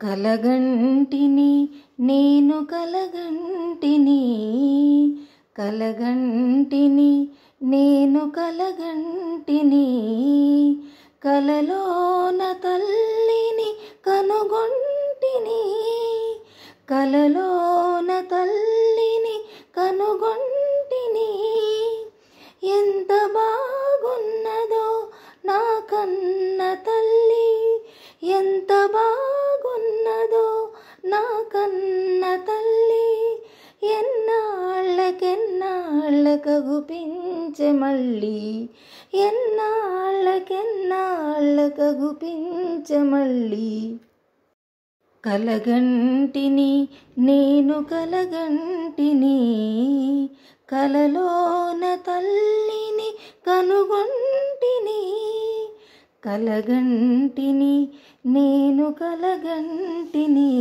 కలగంటిని నేను కలగంటిని కలగంటిని నేను కలగంటిని కలలోన తల్లిని కనుగొంటిని కలలోన తల్లిని కనుగొంటిని ఎంత బాగున్నదో నా కన్న తల్లి ఎంత బాగున్నదో నా కన్న తల్లి ఎన్నాళ్ళకెన్నాళ్ళకగుపించె మళ్ళీ ఎన్నాళ్ళకెన్నాళ్ళకగుపించె మళ్ళీ కలగంటిని నేను కలగంటిని కలలోన తల్లిని కనుగొంటిని కలగంటిని నేను కలగంటిని